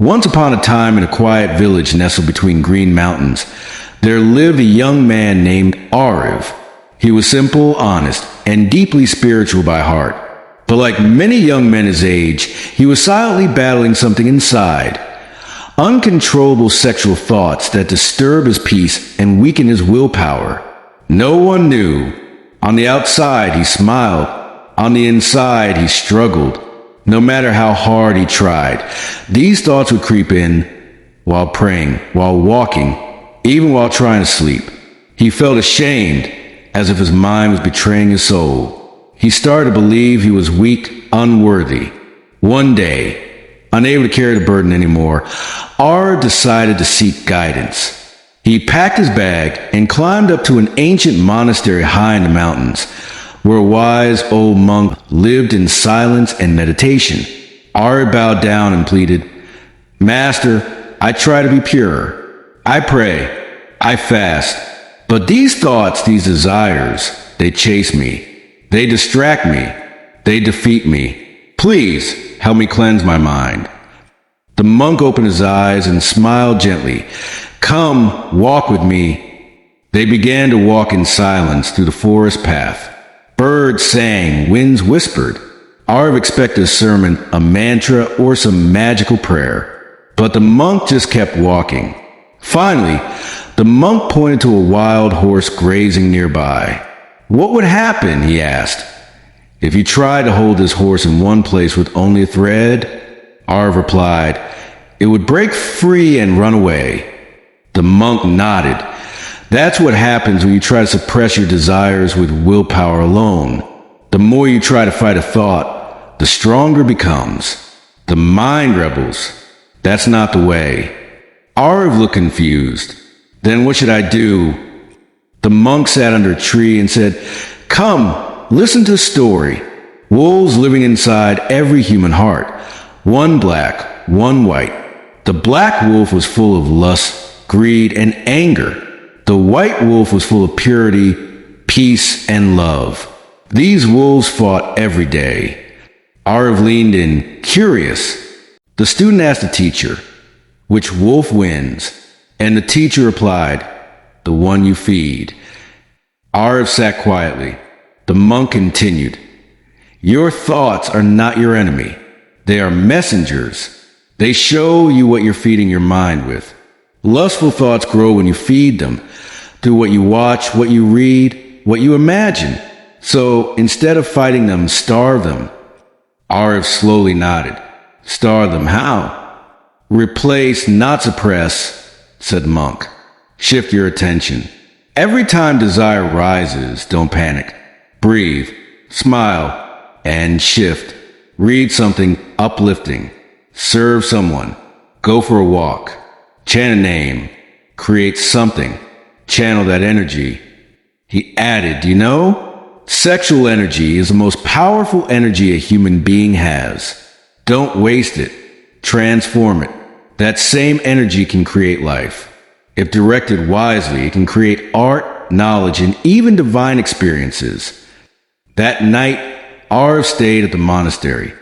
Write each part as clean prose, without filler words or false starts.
Once upon a time, in a quiet village nestled between green mountains, there lived a young man named Aarav. He was simple, honest, and deeply spiritual by heart. But like many young men his age, he was silently battling something inside. Uncontrollable sexual thoughts that disturb his peace and weaken his willpower. No one knew. On the outside, he smiled. On the inside, he struggled. No matter how hard he tried, these thoughts would creep in while praying, while walking, even while trying to sleep. He felt ashamed, as if his mind was betraying his soul. He started to believe he was weak, unworthy. One day, unable to carry the burden anymore, Aarav decided to seek guidance. He packed his bag and climbed up to an ancient monastery high in the mountains, where a wise old monk lived in silence and meditation. Aarav bowed down and pleaded, "Master, I try to be pure. I pray. I fast. But these thoughts, these desires, they chase me. They distract me. They defeat me. Please help me cleanse my mind." The monk opened his eyes and smiled gently. "Come, walk with me." They began to walk in silence through the forest path. Birds sang, winds whispered. Aarav expected a sermon, a mantra, or some magical prayer. But the monk just kept walking. Finally, the monk pointed to a wild horse grazing nearby. "What would happen," he asked, "if you tried to hold this horse in one place with only a thread?" Aarav replied, "It would break free and run away." The monk nodded. "That's what happens when you try to suppress your desires with willpower alone. The more you try to fight a thought, the stronger it becomes. The mind rebels. That's not the way." Aarav looked confused. "Then what should I do?" The monk sat under a tree and said, "Come, listen to a story. Wolves living inside every human heart. One black, one white. The black wolf was full of lust, greed, and anger. The white wolf was full of purity, peace, and love. These wolves fought every day." Aarav leaned in, curious. The student asked the teacher, "Which wolf wins?" And the teacher replied, "The one you feed." Aarav sat quietly. The monk continued, "Your thoughts are not your enemy. They are messengers. They show you what you're feeding your mind with. Lustful thoughts grow when you feed them, through what you watch, what you read, what you imagine. So instead of fighting them, starve them." Aarav slowly nodded. "Starve them how?" "Replace, not suppress," said the monk. "Shift your attention. Every time desire rises, don't panic. Breathe, smile, and shift. Read something uplifting. Serve someone. Go for a walk. Chant a name. Create something. Channel that energy." He added, "You know, sexual energy is the most powerful energy a human being has. Don't waste it. Transform it. That same energy can create life. If directed wisely, it can create art, knowledge, and even divine experiences." That night, Aarav stayed at the monastery.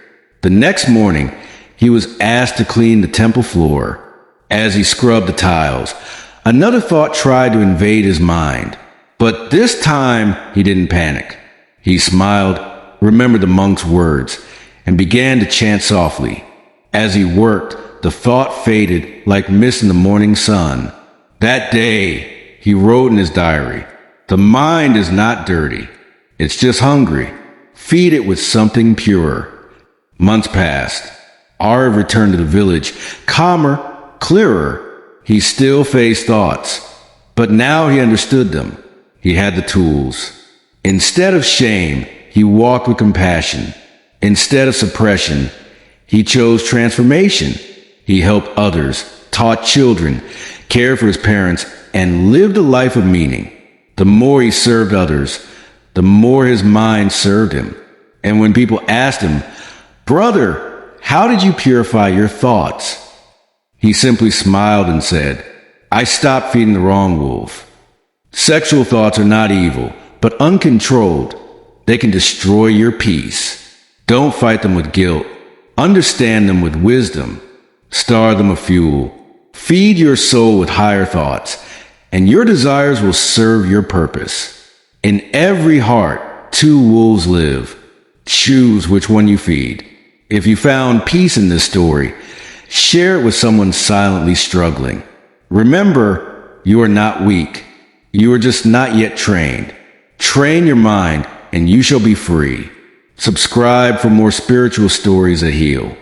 The next morning, he was asked to clean the temple floor. As he scrubbed the tiles, another thought tried to invade his mind. But this time, he didn't panic. He smiled, remembered the monk's words, and began to chant softly. As he worked, the thought faded like mist in the morning sun. That day, he wrote in his diary, "The mind is not dirty. It's just hungry. Feed it with something pure." Months passed. Aarav returned to the village, calmer, clearer. He still faced thoughts, but now he understood them. He had the tools. Instead of shame, he walked with compassion. Instead of suppression, he chose transformation. He helped others, taught children, cared for his parents, and lived a life of meaning. The more he served others, the more his mind served him. And when people asked him, "Brother, how did you purify your thoughts?" he simply smiled and said, "I stopped feeding the wrong wolf." Sexual thoughts are not evil, but uncontrolled. They can destroy your peace. Don't fight them with guilt. Understand them with wisdom. Star them with fuel. Feed your soul with higher thoughts, and your desires will serve your purpose. In every heart, two wolves live. Choose which one you feed. If you found peace in this story, share it with someone silently struggling. Remember, you are not weak. You are just not yet trained. Train your mind, and you shall be free. Subscribe for more spiritual stories that heal.